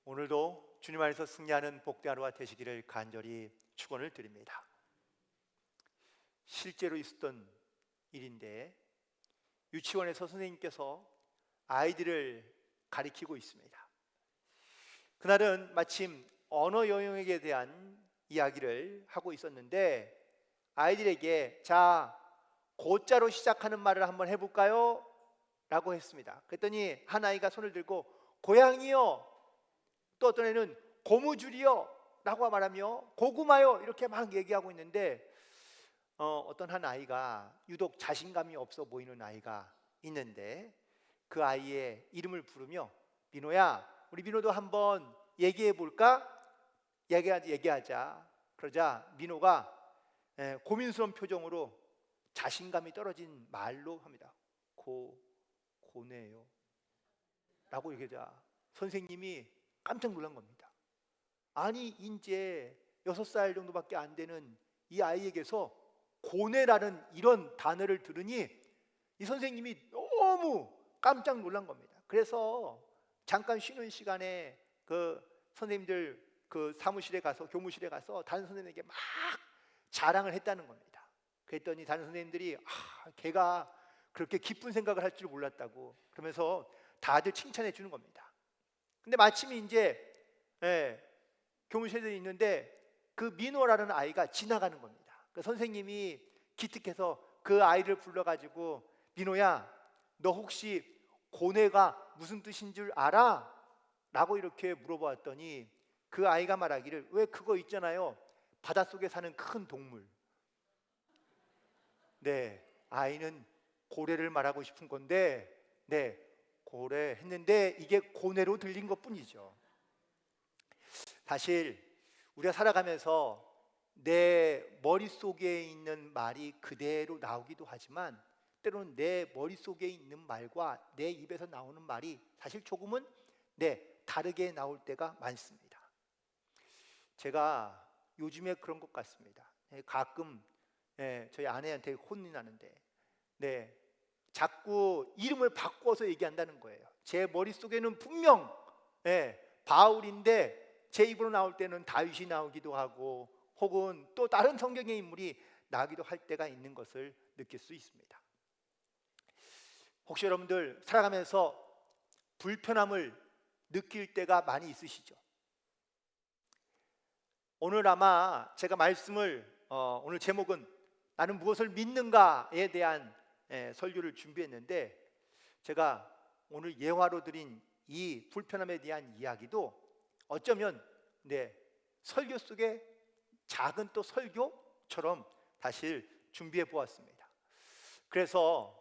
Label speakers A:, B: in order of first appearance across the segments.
A: 오늘도 주님 안에서 승리하는 복된 하루가 되시기를 간절히 축원을 드립니다. 실제로 있었던 일인데 유치원에서 선생님께서 아이들을 가리키고 있습니다. 그날은 마침 언어 영역에 대한 이야기를 하고 있었는데 아이들에게 자, 고자로 시작하는 말을 한번 해볼까요? 라고 했습니다. 그랬더니 한 아이가 손을 들고 고양이요, 또 어떤 애는 고무줄이요 라고 말하며 고구마요 이렇게 막 얘기하고 있는데 어떤 한 아이가 유독 자신감이 없어 보이는 아이가 있는데 그 아이의 이름을 부르며 민호야, 우리 민호도 한번 얘기해 볼까? 얘기하자. 그러자 민호가 고민스러운 표정으로 자신감이 떨어진 말로 합니다. 고네요 라고 얘기하자 선생님이 깜짝 놀란 겁니다. 아니 이제 6살 정도밖에 안 되는 이 아이에게서 고뇌라는 이런 단어를 들으니 이 선생님이 너무 깜짝 놀란 겁니다. 그래서 잠깐 쉬는 시간에 그 선생님들 그 사무실에 가서 교무실에 가서 다른 선생님에게 막 자랑을 했다는 겁니다. 그랬더니 다른 선생님들이 걔가 그렇게 기쁜 생각을 할 줄 몰랐다고 그러면서 다들 칭찬해 주는 겁니다. 근데 마침 이제 교무실에 있는데 그 민호라는 아이가 지나가는 겁니다. 그 선생님이 기특해서 그 아이를 불러가지고 민호야, 너 혹시 고뇌가 무슨 뜻인 줄 알아? 라고 이렇게 물어보았더니 그 아이가 말하기를 왜 그거 있잖아요, 바닷속에 사는 큰 동물. 네, 아이는 고래를 말하고 싶은 건데 고래 했는데 이게 고뇌로 들린 것 뿐이죠. 사실 우리가 살아가면서 내 머릿속에 있는 말이 그대로 나오기도 하지만 때로는 내 머릿속에 있는 말과 내 입에서 나오는 말이 사실 조금은 다르게 나올 때가 많습니다. 제가 요즘에 그런 것 같습니다. 가끔 저희 아내한테 혼이 나는데 자꾸 이름을 바꿔서 얘기한다는 거예요. 제 머릿속에는 분명 바울인데 제 입으로 나올 때는 다윗이 나오기도 하고 혹은 또 다른 성경의 인물이 나오기도 할 때가 있는 것을 느낄 수 있습니다. 혹시 여러분들 살아가면서 불편함을 느낄 때가 많이 있으시죠? 오늘 아마 제가 말씀을 오늘 제목은 나는 무엇을 믿는가에 대한 설교를 준비했는데 제가 오늘 예화로 드린 이 불편함에 대한 이야기도 어쩌면 설교 속에 작은 또 설교처럼 사실 준비해 보았습니다. 그래서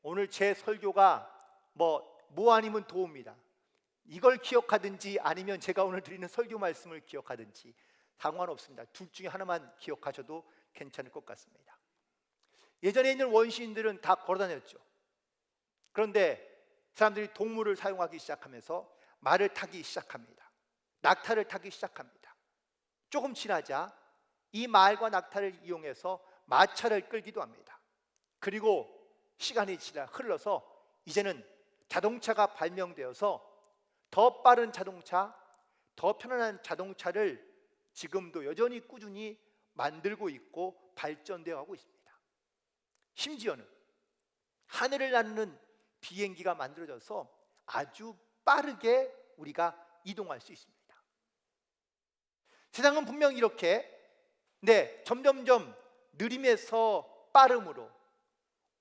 A: 오늘 제 설교가 뭐 아니면 도움입니다. 이걸 기억하든지 아니면 제가 오늘 드리는 설교 말씀을 기억하든지 상관없습니다. 둘 중에 하나만 기억하셔도 괜찮을 것 같습니다. 예전에 있는 원시인들은 다 걸어다녔죠. 그런데 사람들이 동물을 사용하기 시작하면서 말을 타기 시작합니다. 낙타를 타기 시작합니다. 조금 지나자 이 말과 낙타를 이용해서 마차를 끌기도 합니다. 그리고 시간이 흘러서 이제는 자동차가 발명되어서 더 빠른 자동차, 더 편안한 자동차를 지금도 여전히 꾸준히 만들고 있고 발전되어 가고 있습니다. 심지어는 하늘을 나르는 비행기가 만들어져서 아주 빠르게 우리가 이동할 수 있습니다. 세상은 분명 이렇게 점점점 느림에서 빠름으로,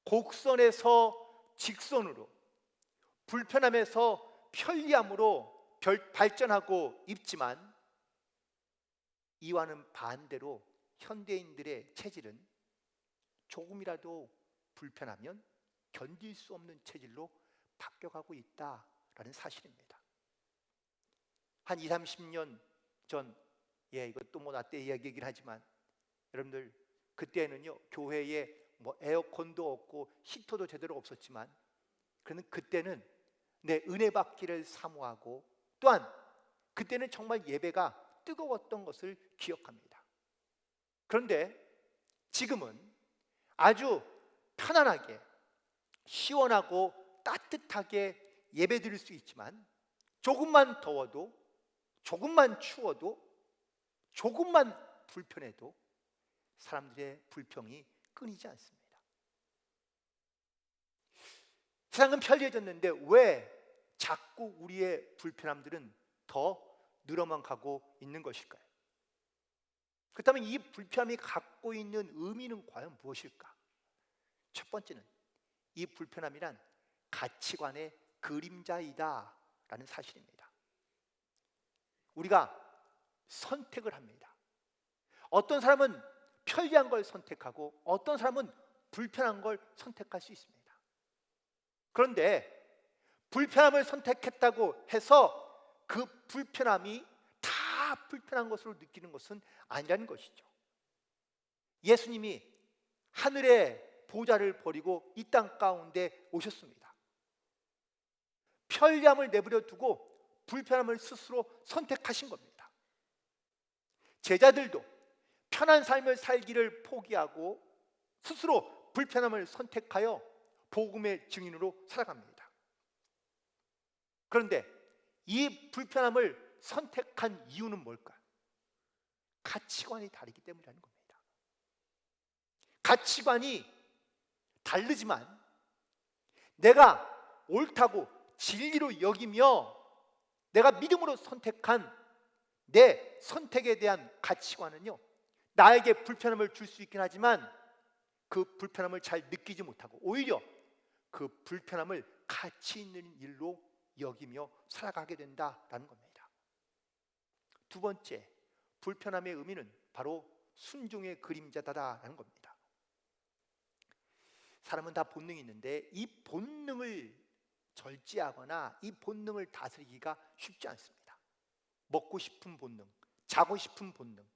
A: 곡선에서 직선으로, 불편함에서 편리함으로 발전하고 있지만 이와는 반대로 현대인들의 체질은 조금이라도 불편하면 견딜 수 없는 체질로 바뀌어가고 있다라는 사실입니다. 한 20, 30년 전, 이것도 나 때 이야기이긴 하지만 여러분들 그때는요 교회에 에어컨도 없고 히터도 제대로 없었지만 그때는 은혜 받기를 사모하고 또한 그때는 정말 예배가 뜨거웠던 것을 기억합니다. 그런데 지금은 아주 편안하게 시원하고 따뜻하게 예배 드릴 수 있지만 조금만 더워도, 조금만 추워도, 조금만 불편해도 사람들의 불평이 끊이지 않습니다. 세상은 편리해졌는데 왜 자꾸 우리의 불편함들은 더 늘어만 가고 있는 것일까요? 그렇다면 이 불편함이 갖고 있는 의미는 과연 무엇일까? 첫 번째는 이 불편함이란 가치관의 그림자이다 라는 사실입니다. 우리가 선택을 합니다. 어떤 사람은 편리한 걸 선택하고 어떤 사람은 불편한 걸 선택할 수 있습니다. 그런데 불편함을 선택했다고 해서 그 불편함이 다 불편한 것으로 느끼는 것은 아니라는 것이죠. 예수님이 하늘의 보좌를 버리고 이 땅 가운데 오셨습니다. 편리함을 내버려 두고 불편함을 스스로 선택하신 겁니다. 제자들도 편한 삶을 살기를 포기하고 스스로 불편함을 선택하여 복음의 증인으로 살아갑니다. 그런데 이 불편함을 선택한 이유는 뭘까요? 가치관이 다르기 때문이라는 겁니다. 가치관이 다르지만 내가 옳다고 진리로 여기며 내가 믿음으로 선택한 내 선택에 대한 가치관은요, 나에게 불편함을 줄 수 있긴 하지만 그 불편함을 잘 느끼지 못하고 오히려 그 불편함을 가치 있는 일로 여기며 살아가게 된다라는 겁니다. 두 번째, 불편함의 의미는 바로 순종의 그림자다라는 겁니다. 사람은 다 본능이 있는데 이 본능을 절제하거나 이 본능을 다스리기가 쉽지 않습니다. 먹고 싶은 본능, 자고 싶은 본능,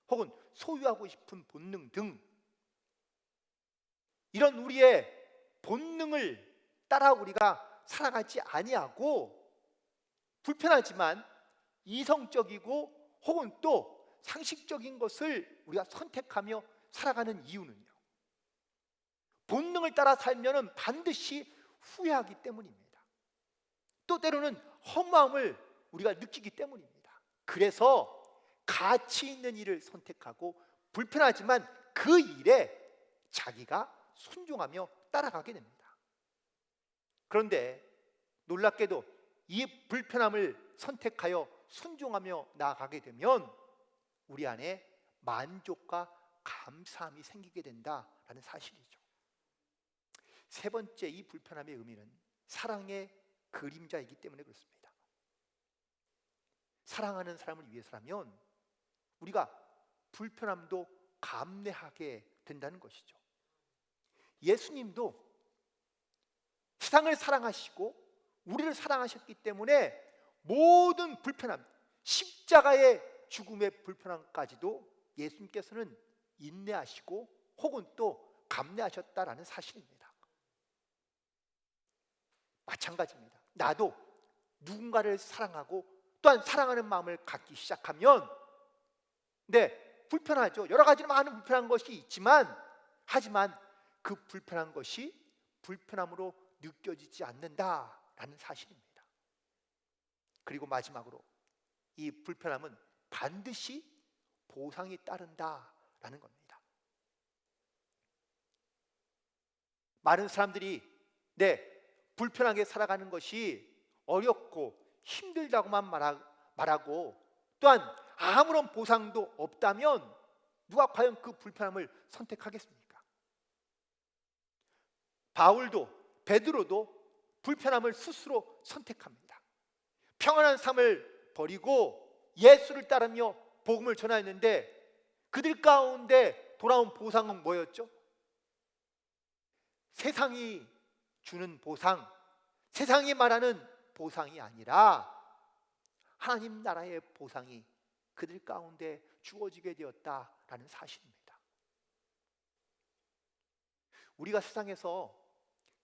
A: 혹은 소유하고 싶은 본능 등 이런 우리의 본능을 따라 우리가 살아가지 아니하고 불편하지만 이성적이고 혹은 또 상식적인 것을 우리가 선택하며 살아가는 이유는요, 본능을 따라 살면 반드시 후회하기 때문입니다. 또 때로는 허무함을 우리가 느끼기 때문입니다. 그래서 가치 있는 일을 선택하고 불편하지만 그 일에 자기가 순종하며 따라가게 됩니다. 그런데 놀랍게도 이 불편함을 선택하여 순종하며 나아가게 되면 우리 안에 만족과 감사함이 생기게 된다라는 사실이죠. 세 번째, 이 불편함의 의미는 사랑의 그림자이기 때문에 그렇습니다. 사랑하는 사람을 위해서라면 우리가 불편함도 감내하게 된다는 것이죠. 예수님도 세상을 사랑하시고 우리를 사랑하셨기 때문에 모든 불편함, 십자가의 죽음의 불편함까지도 예수님께서는 인내하시고 혹은 또 감내하셨다라는 사실입니다. 마찬가지입니다. 나도 누군가를 사랑하고 또한 사랑하는 마음을 갖기 시작하면 불편하죠. 여러 가지 많은 불편한 것이 있지만 하지만 그 불편한 것이 불편함으로 느껴지지 않는다라는 사실입니다. 그리고 마지막으로 이 불편함은 반드시 보상이 따른다라는 겁니다. 많은 사람들이 불편하게 살아가는 것이 어렵고 힘들다고만 말하고 또한 아무런 보상도 없다면 누가 과연 그 불편함을 선택하겠습니까? 바울도 베드로도 불편함을 스스로 선택합니다. 평안한 삶을 버리고 예수를 따르며 복음을 전하였는데 그들 가운데 돌아온 보상은 뭐였죠? 세상이 주는 보상, 세상이 말하는 보상이 아니라 하나님 나라의 보상이 그들 가운데 주어지게 되었다라는 사실입니다. 우리가 세상에서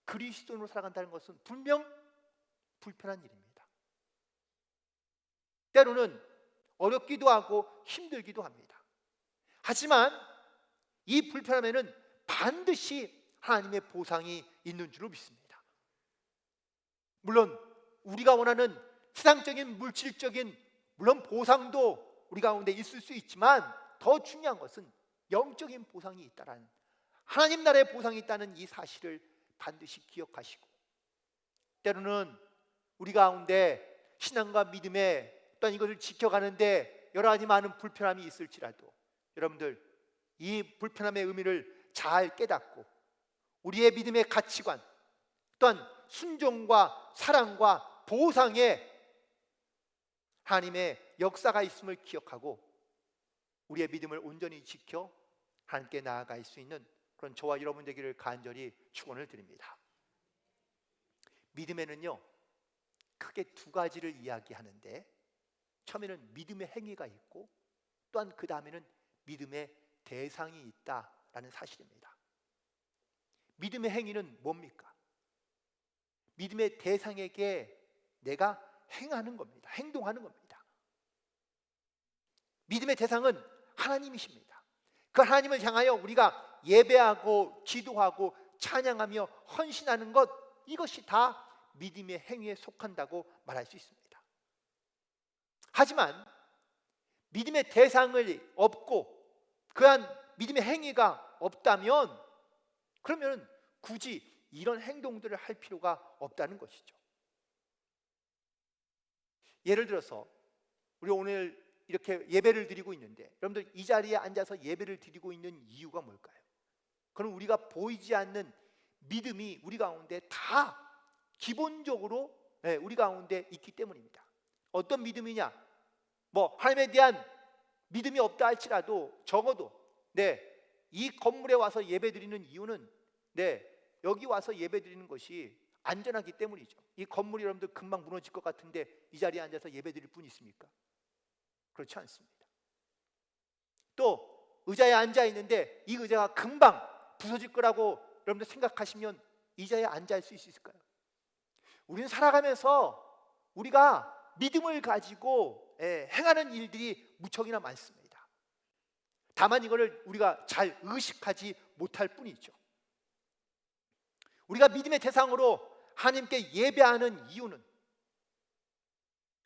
A: 그리스도인으로 살아간다는 것은 분명 불편한 일입니다. 때로는 어렵기도 하고 힘들기도 합니다. 하지만 이 불편함에는 반드시 하나님의 보상이 있는 줄로 믿습니다. 물론 우리가 원하는 세상적인 물질적인 물론 보상도 우리 가운데 있을 수 있지만 더 중요한 것은 영적인 보상이 있다라는, 하나님 나라의 보상이 있다는 이 사실을 반드시 기억하시고, 때로는 우리 가운데 신앙과 믿음의 또한 이것을 지켜가는데 여러 가지 많은 불편함이 있을지라도 여러분들 이 불편함의 의미를 잘 깨닫고 우리의 믿음의 가치관 또한 순종과 사랑과 보상에 하나님의 역사가 있음을 기억하고 우리의 믿음을 온전히 지켜 하나님께 나아갈 수 있는 그런 저와 여러분 되기를 간절히 축원을 드립니다. 믿음에는요 크게 두 가지를 이야기하는데, 처음에는 믿음의 행위가 있고 또한 그 다음에는 믿음의 대상이 있다라는 사실입니다. 믿음의 행위는 뭡니까? 믿음의 대상에게 내가 행하는 겁니다. 행동하는 겁니다. 믿음의 대상은 하나님이십니다. 그 하나님을 향하여 우리가 예배하고 기도하고 찬양하며 헌신하는 것, 이것이 다 믿음의 행위에 속한다고 말할 수 있습니다. 하지만 믿음의 대상을 없고 그한 믿음의 행위가 없다면 그러면 굳이 이런 행동들을 할 필요가 없다는 것이죠. 예를 들어서 우리 오늘 이렇게 예배를 드리고 있는데 여러분들 이 자리에 앉아서 예배를 드리고 있는 이유가 뭘까요? 그건 우리가 보이지 않는 믿음이 우리 가운데 다 기본적으로 우리 가운데 있기 때문입니다. 어떤 믿음이냐? 하나님에 대한 믿음이 없다 할지라도 적어도 이 건물에 와서 예배드리는 이유는 여기 와서 예배드리는 것이 안전하기 때문이죠. 이 건물이 여러분들 금방 무너질 것 같은데 이 자리에 앉아서 예배드릴 분 있습니까? 그렇지 않습니다. 또 의자에 앉아 있는데 이 의자가 금방 부서질 거라고 여러분들 생각하시면 이 자리에 앉아 있을 수 있을까요? 우리는 살아가면서 우리가 믿음을 가지고 행하는 일들이 무척이나 많습니다. 다만 이거를 우리가 잘 의식하지 못할 뿐이죠. 우리가 믿음의 대상으로 하나님께 예배하는 이유는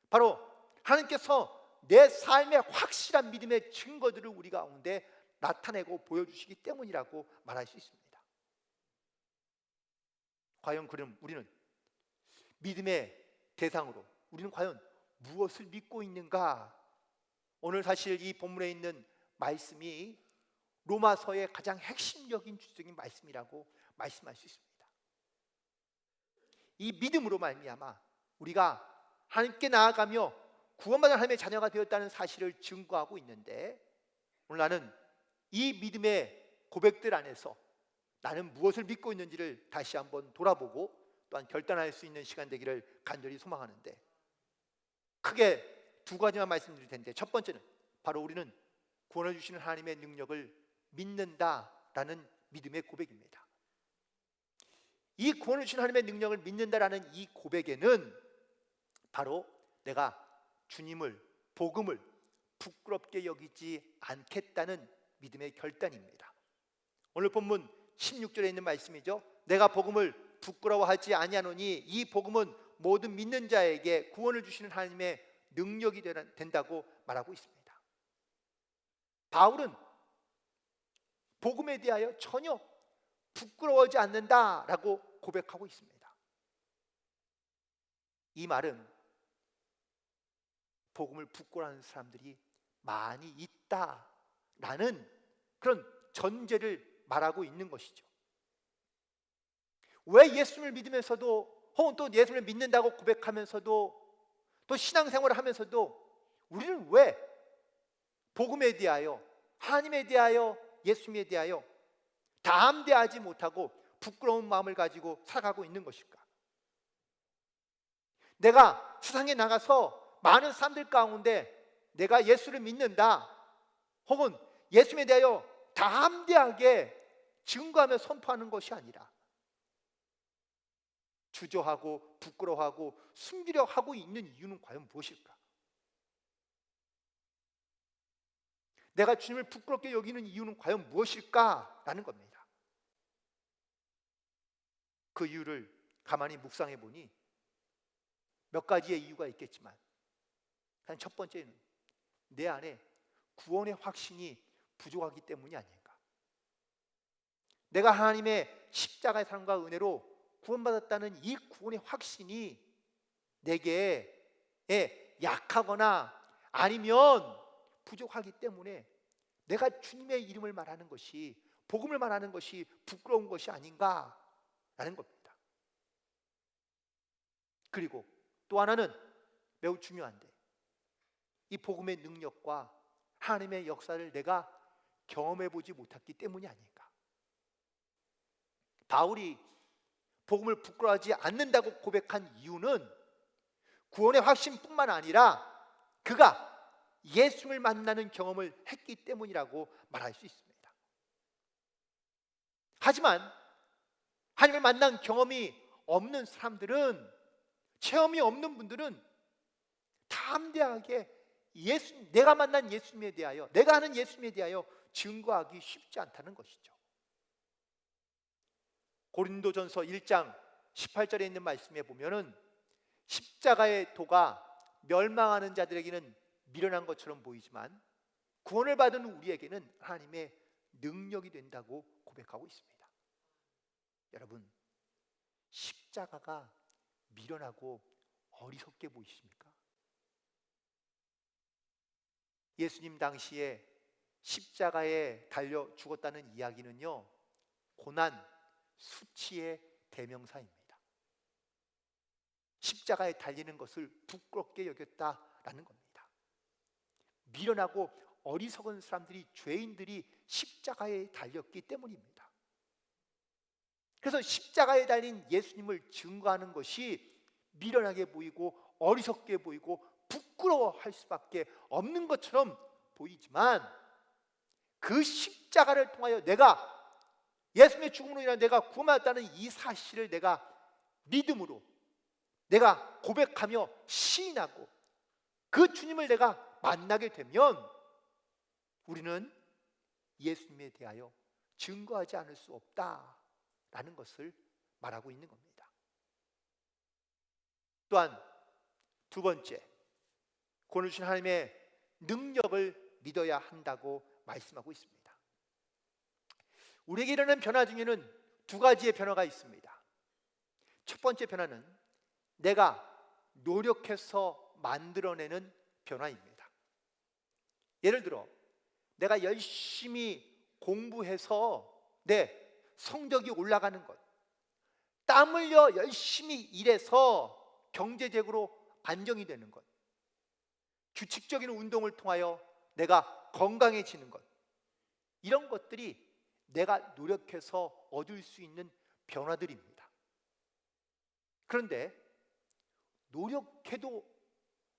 A: 바로 하나님께서 내 삶의 확실한 믿음의 증거들을 우리 가운데 나타내고 보여주시기 때문이라고 말할 수 있습니다. 과연 그럼 우리는 믿음의 대상으로 우리는 과연 무엇을 믿고 있는가? 오늘 사실 이 본문에 있는 말씀이 로마서의 가장 핵심적인 주적인 말씀이라고 말씀할 수 있습니다. 이 믿음으로 말미암아 우리가 하나님께 나아가며 구원받은 하나님의 자녀가 되었다는 사실을 증거하고 있는데, 오늘 나는 이 믿음의 고백들 안에서 나는 무엇을 믿고 있는지를 다시 한번 돌아보고 또한 결단할 수 있는 시간 되기를 간절히 소망하는데, 크게 두 가지만 말씀드릴 텐데, 첫 번째는 바로 우리는 구원해 주시는 하나님의 능력을 믿는다라는 믿음의 고백입니다. 이 구원해 주시는 하나님의 능력을 믿는다라는 이 고백에는 바로 내가 주님을, 복음을 부끄럽게 여기지 않겠다는 믿음의 결단입니다. 오늘 본문 16절에 있는 말씀이죠. 내가 복음을 부끄러워하지 아니하노니 이 복음은 모든 믿는 자에게 구원을 주시는 하나님의 능력이 된다고 말하고 있습니다. 바울은 복음에 대하여 전혀 부끄러워하지 않는다라고 고백하고 있습니다. 이 말은 복음을 부끄러워하는 사람들이 많이 있다라는 그런 전제를 말하고 있는 것이죠. 왜 예수님을 믿으면서도 혹은 또 예수님을 믿는다고 고백하면서도 또 신앙생활을 하면서도 우리는 왜 복음에 대하여, 하나님에 대하여, 예수님에 대하여 담대하지 못하고 부끄러운 마음을 가지고 살아가고 있는 것일까? 내가 세상에 나가서 많은 사람들 가운데 내가 예수를 믿는다 혹은 예수님에 대하여 담대하게 증거하며 선포하는 것이 아니라 주저하고 부끄러워하고 숨기려 하고 있는 이유는 과연 무엇일까? 내가 주님을 부끄럽게 여기는 이유는 과연 무엇일까라는 겁니다. 그 이유를 가만히 묵상해 보니 몇 가지의 이유가 있겠지만 첫 번째는 내 안에 구원의 확신이 부족하기 때문이 아닌가. 내가 하나님의 십자가의 사랑과 은혜로 구원받았다는 이 구원의 확신이 내게 약하거나 아니면 부족하기 때문에 내가 주님의 이름을 말하는 것이, 복음을 말하는 것이 부끄러운 것이 아닌가라는 겁니다. 그리고 또 하나는 매우 중요한데, 이 복음의 능력과 하나님의 역사를 내가 경험해 보지 못했기 때문이 아닐까. 바울이 복음을 부끄러워하지 않는다고 고백한 이유는 구원의 확신뿐만 아니라 그가 예수를 만나는 경험을 했기 때문이라고 말할 수 있습니다. 하지만 하나님을 만난 경험이 없는 사람들은, 체험이 없는 분들은 담대하게 내가 만난 예수님에 대하여, 내가 아는 예수님에 대하여 증거하기 쉽지 않다는 것이죠. 고린도전서 1장 18절에 있는 말씀에 보면은 십자가의 도가 멸망하는 자들에게는 미련한 것처럼 보이지만 구원을 받은 우리에게는 하나님의 능력이 된다고 고백하고 있습니다. 여러분, 십자가가 미련하고 어리석게 보이십니까? 예수님 당시에 십자가에 달려 죽었다는 이야기는요, 고난, 수치의 대명사입니다. 십자가에 달리는 것을 부끄럽게 여겼다라는 겁니다. 미련하고 어리석은 사람들이, 죄인들이 십자가에 달렸기 때문입니다. 그래서 십자가에 달린 예수님을 증거하는 것이 미련하게 보이고 어리석게 보이고 부끄러워할 수밖에 없는 것처럼 보이지만, 그 십자가를 통하여 내가 예수님의 죽음으로 인하여 내가 구원받았다는 이 사실을 내가 믿음으로 내가 고백하며 시인하고 그 주님을 내가 만나게 되면 우리는 예수님에 대하여 증거하지 않을 수 없다라는 것을 말하고 있는 겁니다. 또한 두 번째, 구원을 주신 하나님의 능력을 믿어야 한다고 말씀하고 있습니다. 우리에게 일어나는 변화 중에는 두 가지의 변화가 있습니다. 첫 번째 변화는 내가 노력해서 만들어내는 변화입니다. 예를 들어 내가 열심히 공부해서 내 성적이 올라가는 것, 땀 흘려 열심히 일해서 경제적으로 안정이 되는 것, 규칙적인 운동을 통하여 내가 건강해지는 것, 이런 것들이 내가 노력해서 얻을 수 있는 변화들입니다. 그런데 노력해도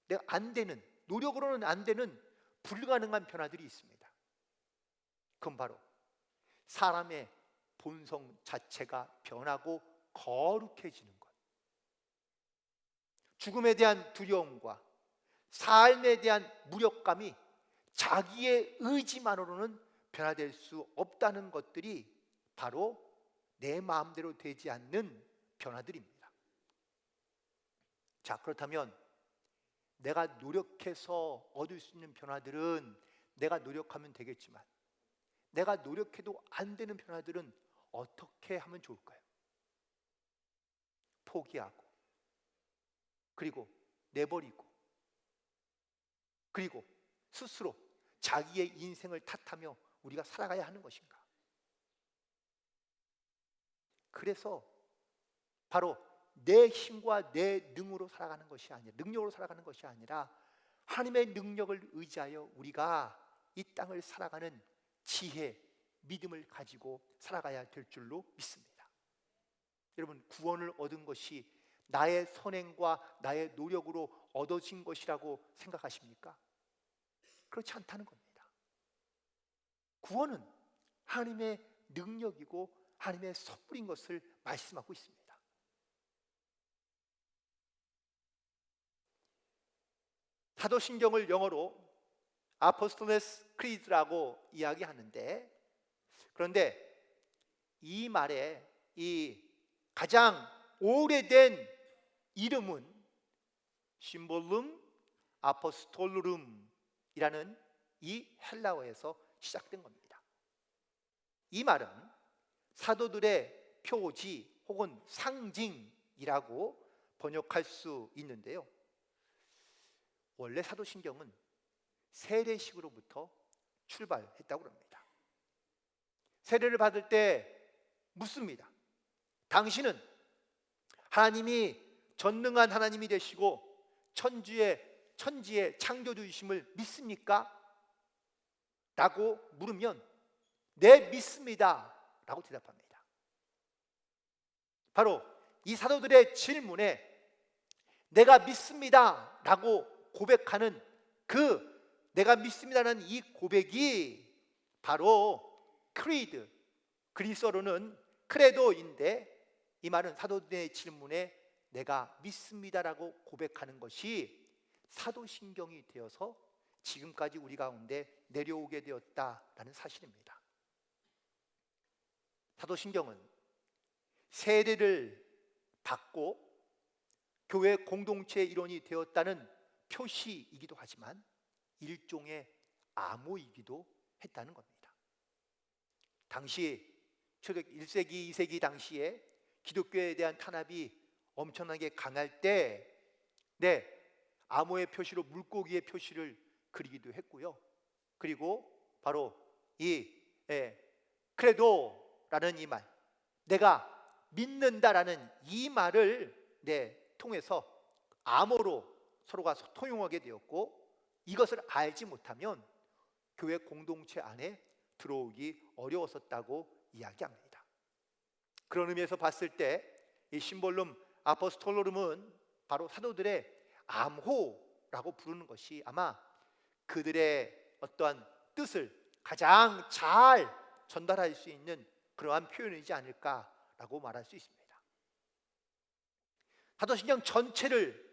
A: 내가 안 되는, 노력으로는 안 되는 불가능한 변화들이 있습니다. 그건 바로 사람의 본성 자체가 변하고 거룩해지는 것, 죽음에 대한 두려움과 삶에 대한 무력감이 자기의 의지만으로는 변화될 수 없다는 것들이 바로 내 마음대로 되지 않는 변화들입니다. 자, 그렇다면 내가 노력해서 얻을 수 있는 변화들은 내가 노력하면 되겠지만 내가 노력해도 안 되는 변화들은 어떻게 하면 좋을까요? 포기하고, 그리고 내버리고, 그리고 스스로 자기의 인생을 탓하며 우리가 살아가야 하는 것인가? 그래서 바로 내 힘과 내 능으로 살아가는 것이 아니라, 능력으로 살아가는 것이 아니라 하나님의 능력을 의지하여 우리가 이 땅을 살아가는 지혜, 믿음을 가지고 살아가야 될 줄로 믿습니다. 여러분, 구원을 얻은 것이 나의 선행과 나의 노력으로 얻어진 것이라고 생각하십니까? 그렇지 않다는 겁니다. 구원은 하나님의 능력이고 하나님의 선물인 것을 말씀하고 있습니다. 사도신경을 영어로 아포스톨레스 크리드라고 이야기하는데, 그런데 이 말에 이 가장 오래된 이름은 심볼룸 아포스톨루름이라는 이 헬라어에서 시작된 겁니다. 이 말은 사도들의 표지 혹은 상징이라고 번역할 수 있는데요. 원래 사도신경은 세례식으로부터 출발했다고 합니다. 세례를 받을 때 묻습니다. 당신은 하나님이 전능한 하나님이 되시고 천지의 창조주이심을 믿습니까? 라고 물으면 네, 믿습니다 라고 대답합니다. 바로 이 사도들의 질문에 내가 믿습니다 라고 고백하는 그 내가 믿습니다라는 이 고백이 바로 크리드, 그리스어로는 크레도인데, 이 말은 사도들의 질문에 내가 믿습니다라고 고백하는 것이 사도신경이 되어서 지금까지 우리 가운데 내려오게 되었다라는 사실입니다. 사도신경은 세례를 받고 교회 공동체의 일원이 되었다는 표시이기도 하지만 일종의 암호이기도 했다는 겁니다. 당시 초대 1세기, 2세기 당시에 기독교에 대한 탄압이 엄청나게 강할 때 암호의 표시로 물고기의 표시를 그리기도 했고요. 그리고 바로 이 크레도라는 이 말, 내가 믿는다라는 이 말을 통해서 암호로 서로가 통용하게 되었고, 이것을 알지 못하면 교회 공동체 안에 들어오기 어려웠었다고 이야기합니다. 그런 의미에서 봤을 때 이 심볼룸 아포스톨로름은 바로 사도들의 암호라고 부르는 것이 아마 그들의 어떠한 뜻을 가장 잘 전달할 수 있는 그러한 표현이지 않을까라고 말할 수 있습니다. 사도신경 전체를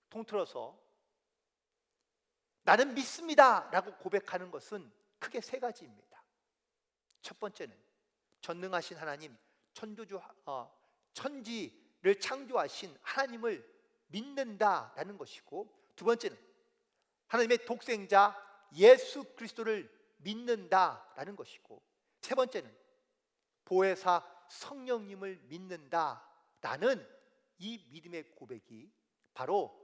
A: 통틀어서 나는 믿습니다 라고 고백하는 것은 크게 세 가지입니다. 첫 번째는 전능하신 하나님, 천지를 창조하신 하나님을 믿는다라는 것이고, 두 번째는 하나님의 독생자 예수 그리스도를 믿는다라는 것이고, 세 번째는 보혜사 성령님을 믿는다라는 이 믿음의 고백이 바로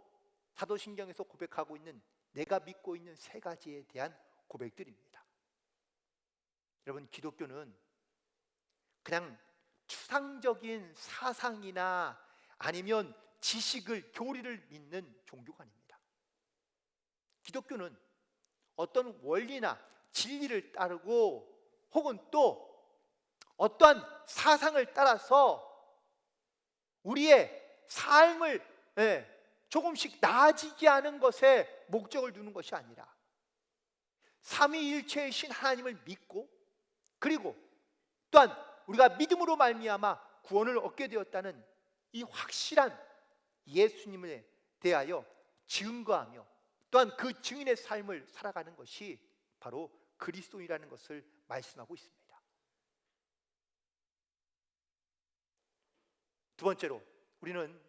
A: 사도신경에서 고백하고 있는 내가 믿고 있는 세 가지에 대한 고백들입니다. 여러분, 기독교는 그냥 추상적인 사상이나 아니면 지식을, 교리를 믿는 종교가 아닙니다. 기독교는 어떤 원리나 진리를 따르고 혹은 또 어떠한 사상을 따라서 우리의 삶을 조금씩 나아지게 하는 것에 목적을 두는 것이 아니라 삼위일체이신 하나님을 믿고, 그리고 또한 우리가 믿음으로 말미암아 구원을 얻게 되었다는 이 확실한 예수님에 대하여 증거하며 또한 그 증인의 삶을 살아가는 것이 바로 그리스도이라는 것을 말씀하고 있습니다. 두 번째로 우리는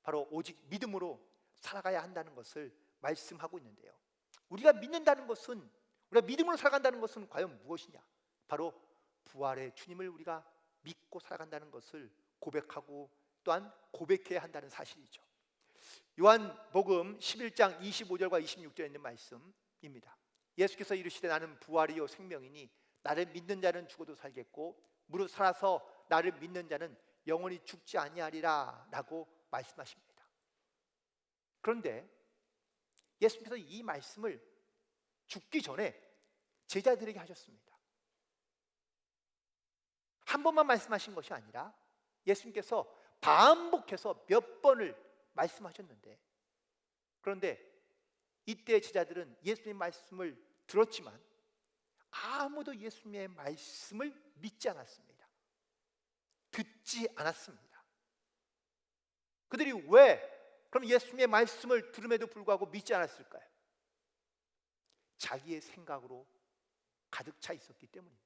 A: 바로 오직 믿음으로 살아가야 한다는 것을 말씀하고 있는데요. 우리가 믿는다는 것은, 우리가 믿음으로 살아간다는 것은 과연 무엇이냐? 바로 부활의 주님을 우리가 믿고 살아간다는 것을 고백하고 또한 고백해야 한다는 사실이죠. 요한복음 11장 25절과 26절에 있는 말씀입니다. 예수께서 이르시되 나는 부활이요 생명이니 나를 믿는 자는 죽어도 살겠고 무릇 살아서 나를 믿는 자는 영원히 죽지 아니하리라 라고 말씀하십니다. 그런데 예수님께서 이 말씀을 죽기 전에 제자들에게 하셨습니다. 한 번만 말씀하신 것이 아니라 예수님께서 반복해서 몇 번을 말씀하셨는데, 그런데 이때 제자들은 예수님의 말씀을 들었지만 아무도 예수님의 말씀을 믿지 않았습니다. 듣지 않았습니다. 그들이 왜 그럼 예수님의 말씀을 들음에도 불구하고 믿지 않았을까요? 자기의 생각으로 가득 차 있었기 때문입니다.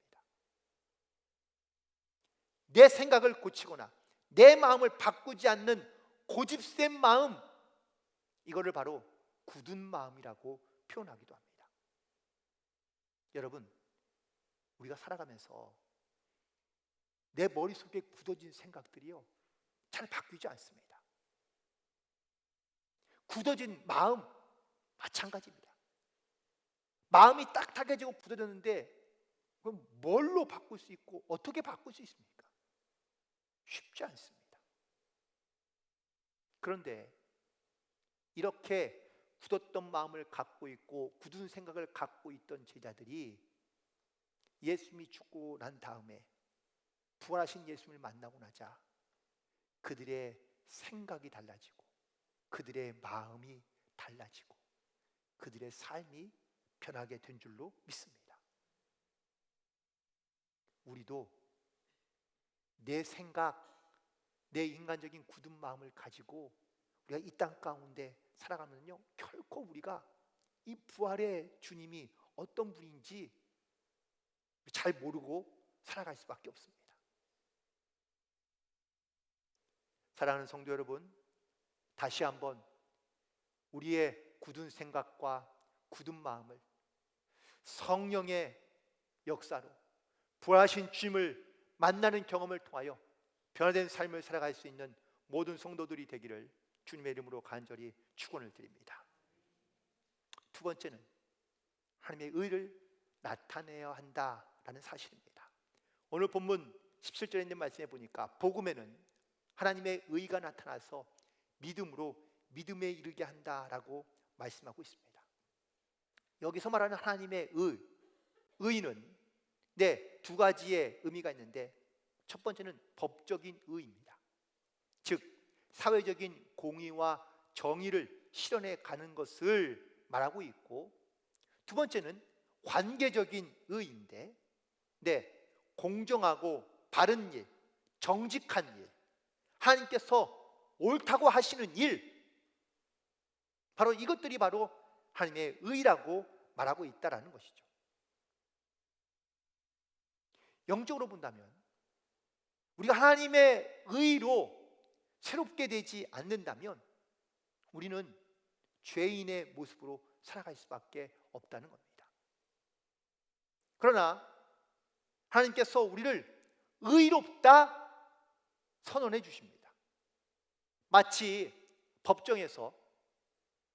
A: 내 생각을 고치거나 내 마음을 바꾸지 않는 고집센 마음, 이거를 바로 굳은 마음이라고 표현하기도 합니다. 여러분, 우리가 살아가면서 내 머릿속에 굳어진 생각들이요, 잘 바뀌지 않습니다. 굳어진 마음 마찬가지입니다. 마음이 딱딱해지고 굳어졌는데 그럼 뭘로 바꿀 수 있고 어떻게 바꿀 수 있습니까? 쉽지 않습니다. 그런데 이렇게 굳었던 마음을 갖고 있고 굳은 생각을 갖고 있던 제자들이 예수님이 죽고 난 다음에 부활하신 예수님을 만나고 나자 그들의 생각이 달라지고 그들의 마음이 달라지고 그들의 삶이 변하게 된 줄로 믿습니다. 우리도 내 생각, 내 인간적인 굳은 마음을 가지고 우리가 이 땅 가운데 살아가면요, 결코 우리가 이 부활의 주님이 어떤 분인지 잘 모르고 살아갈 수밖에 없습니다. 사랑하는 성도 여러분, 다시 한번 우리의 굳은 생각과 굳은 마음을 성령의 역사로 부활하신 주님을 만나는 경험을 통하여 변화된 삶을 살아갈 수 있는 모든 성도들이 되기를 주님의 이름으로 간절히 축원을 드립니다. 두 번째는 하나님의 의를 나타내야 한다라는 사실입니다. 오늘 본문 17절에 있는 말씀에 보니까 복음에는 하나님의 의가 나타나서 믿음으로 믿음에 이르게 한다라고 말씀하고 있습니다. 여기서 말하는 하나님의 의는 두 가지의 의미가 있는데, 첫 번째는 법적인 의입니다. 즉 사회적인 공의와 정의를 실현해 가는 것을 말하고 있고, 두 번째는 관계적인 의인데, 공정하고 바른 일, 정직한 일, 하나님께서 옳다고 하시는 일, 바로 이것들이 바로 하나님의 의라고 말하고 있다라는 것이죠. 영적으로 본다면 우리가 하나님의 의로 새롭게 되지 않는다면 우리는 죄인의 모습으로 살아갈 수밖에 없다는 겁니다. 그러나 하나님께서 우리를 의롭다 선언해 주십니다. 마치 법정에서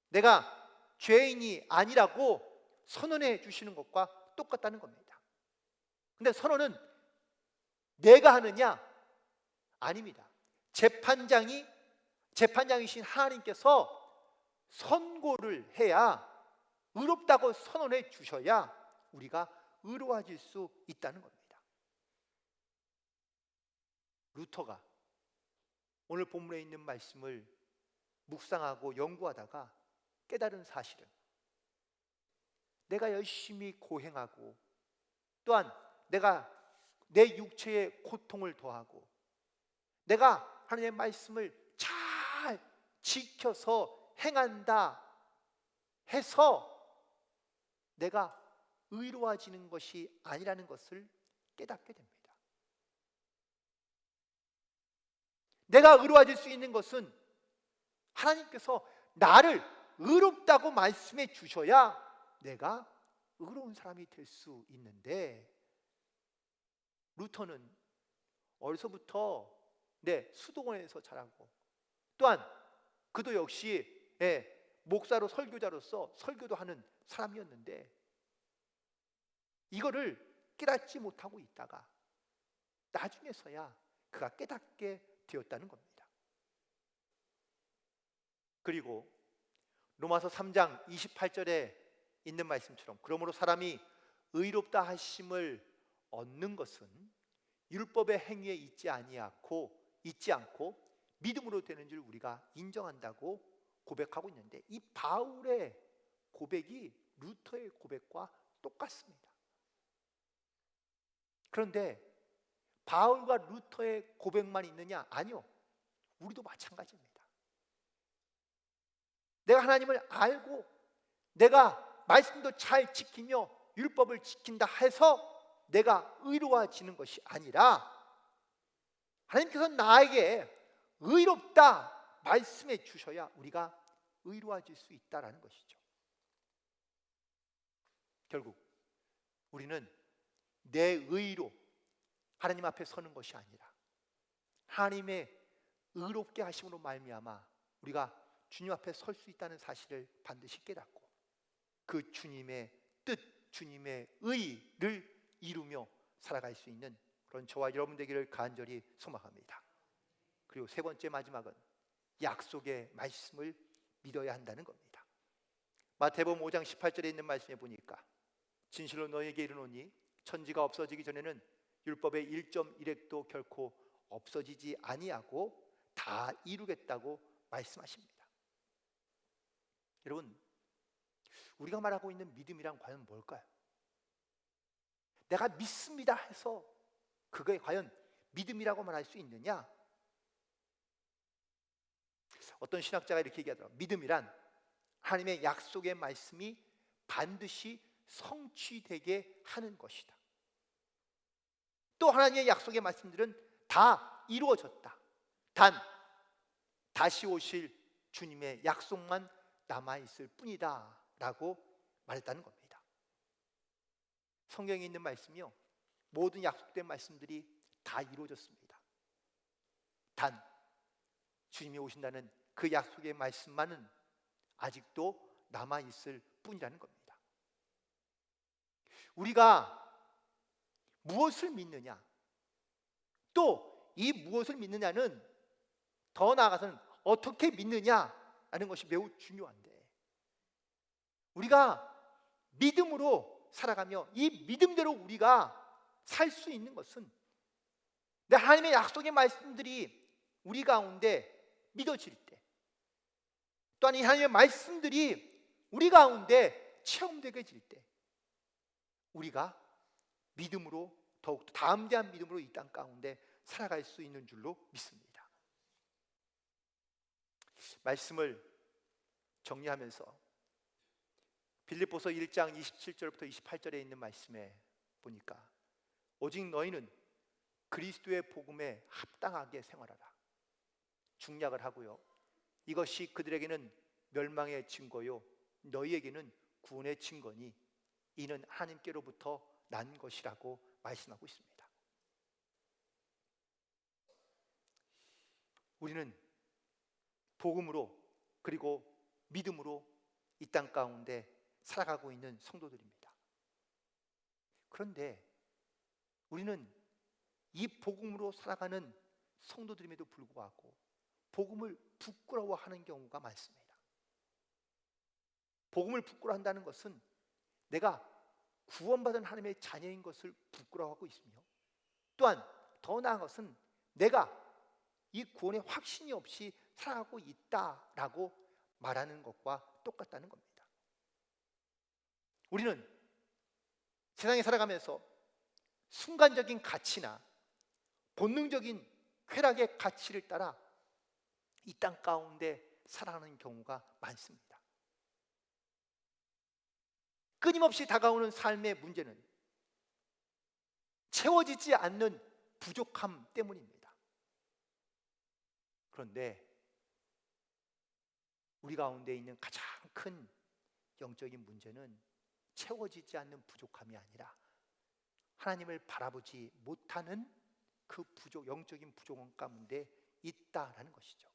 A: 내가 죄인이 아니라고 선언해 주시는 것과 똑같다는 겁니다. 근데 선언은 내가 하느냐? 아닙니다. 재판장이신 하나님께서 선고를 해야, 의롭다고 선언해 주셔야 우리가 의로워질 수 있다는 겁니다. 루터가 오늘 본문에 있는 말씀을 묵상하고 연구하다가 깨달은 사실은, 내가 열심히 고행하고 또한 내가 내 육체의 고통을 더하고 내가 하나님의 말씀을 잘 지켜서 행한다 해서 내가 의로워지는 것이 아니라는 것을 깨닫게 됩니다. 내가 의로워질 수 있는 것은 하나님께서 나를 의롭다고 말씀해 주셔야 내가 의로운 사람이 될 수 있는데, 루터는 어려서부터 수도원에서 자라고 또한 그도 역시 목사로 설교자로서 설교도 하는 사람이었는데 이거를 깨닫지 못하고 있다가 나중에서야 그가 깨닫게 되었다는 겁니다. 그리고 로마서 3장 28절에 있는 말씀처럼, 그러므로 사람이 의롭다 하심을 얻는 것은 율법의 행위에 있지 않고 믿음으로 되는 줄 우리가 인정한다고 고백하고 있는데, 이 바울의 고백이 루터의 고백과 똑같습니다. 그런데 바울과 루터의 고백만 있느냐? 아니요. 우리도 마찬가지입니다. 내가 하나님을 알고 내가 말씀도 잘 지키며 율법을 지킨다 해서 내가 의로워지는 것이 아니라 하나님께서 나에게 의롭다 말씀해 주셔야 우리가 의로워질 수 있다라는 것이죠. 결국 우리는 내 의로 하나님 앞에 서는 것이 아니라 하나님의 의롭게 하심으로 말미암아 우리가 주님 앞에 설 수 있다는 사실을 반드시 깨닫고 그 주님의 뜻, 주님의 의를 이루며 살아갈 수 있는 그런 저와 여러분 되기를 간절히 소망합니다. 그리고 세 번째 마지막은 약속의 말씀을 믿어야 한다는 겁니다. 마태복음 5장 18절에 있는 말씀에 보니까 진실로 너희에게 이르노니 천지가 없어지기 전에는 율법의 1.1획도 결코 없어지지 아니하고 다 이루겠다고 말씀하십니다. 여러분, 우리가 말하고 있는 믿음이란 과연 뭘까요? 내가 믿습니다 해서 그게 과연 믿음이라고 말할 수 있느냐? 어떤 신학자가 이렇게 얘기하더라고요. 믿음이란 하나님의 약속의 말씀이 반드시 성취되게 하는 것이다. 또 하나님의 약속의 말씀들은 다 이루어졌다. 단 다시 오실 주님의 약속만 남아있을 뿐이다 라고 말했다는 겁니다. 성경에 있는 말씀이요, 모든 약속된 말씀들이 다 이루어졌습니다. 단 주님이 오신다는 그 약속의 말씀만은 아직도 남아있을 뿐이라는 겁니다. 우리가 무엇을 믿느냐, 또 이 무엇을 믿느냐는 더 나아가서는 어떻게 믿느냐라는 것이 매우 중요한데, 우리가 믿음으로 살아가며 이 믿음대로 우리가 살 수 있는 것은 하나님의 약속의 말씀들이 우리 가운데 믿어질 때, 또한 이 하나님의 말씀들이 우리 가운데 체험되게 될 때 우리가 믿음으로 더욱 담대한 믿음으로 이 땅 가운데 살아갈 수 있는 줄로 믿습니다. 말씀을 정리하면서 빌립보서 1장 27절부터 28절에 있는 말씀에 보니까 오직 너희는 그리스도의 복음에 합당하게 생활하라. 중약을 하고요, 이것이 그들에게는 멸망의 증거요 너희에게는 구원의 증거니 이는 하나님께로부터 난 것이라고 말씀하고 있습니다. 우리는 복음으로 그리고 믿음으로 이 땅 가운데 살아가고 있는 성도들입니다. 그런데 우리는 이 복음으로 살아가는 성도들임에도 불구하고 복음을 부끄러워하는 경우가 많습니다. 복음을 부끄러워한다는 것은 내가 구원받은 하나님의 자녀인 것을 부끄러워하고 있으며, 또한 더 나은 것은 내가 이 구원의 확신이 없이 살아가고 있다라고 말하는 것과 똑같다는 겁니다. 우리는 세상에 살아가면서 순간적인 가치나 본능적인 쾌락의 가치를 따라 이 땅 가운데 살아가는 경우가 많습니다. 끊임없이 다가오는 삶의 문제는 채워지지 않는 부족함 때문입니다. 그런데 우리 가운데 있는 가장 큰 영적인 문제는 채워지지 않는 부족함이 아니라 하나님을 바라보지 못하는 그 영적인 부족함 가운데 있다라는 것이죠.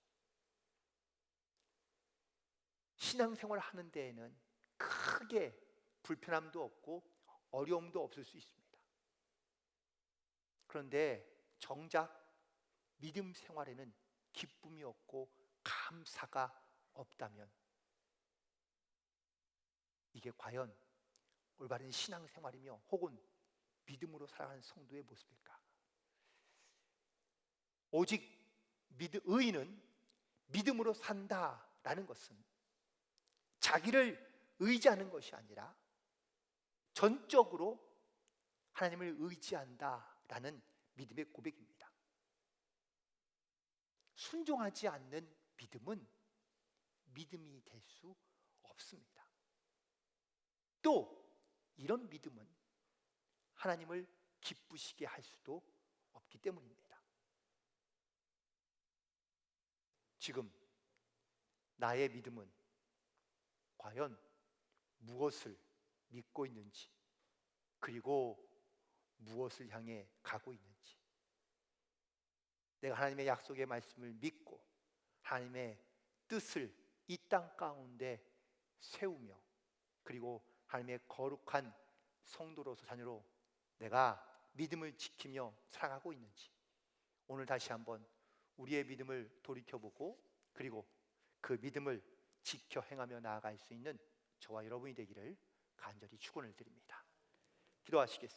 A: 신앙생활을 하는 데에는 크게 불편함도 없고 어려움도 없을 수 있습니다. 그런데 정작 믿음 생활에는 기쁨이 없고 감사가 없다면 이게 과연 올바른 신앙생활이며 혹은 믿음으로 살아가는 성도의 모습일까? 오직 의인은 믿음으로 산다라는 것은 자기를 의지하는 것이 아니라 전적으로 하나님을 의지한다라는 믿음의 고백입니다. 순종하지 않는 믿음은 믿음이 될 수 없습니다. 또 이런 믿음은 하나님을 기쁘시게 할 수도 없기 때문입니다. 지금 나의 믿음은 과연 무엇을 믿고 있는지, 그리고 무엇을 향해 가고 있는지, 내가 하나님의 약속의 말씀을 믿고 하나님의 뜻을 이 땅 가운데 세우며, 그리고 하나님의 거룩한 성도로서 자녀로 내가 믿음을 지키며 살아가고 있는지, 오늘 다시 한번 우리의 믿음을 돌이켜보고, 그리고 그 믿음을 지켜 행하며 나아갈 수 있는 저와 여러분이 되기를 간절히 축원을 드립니다. 기도하시겠습니다.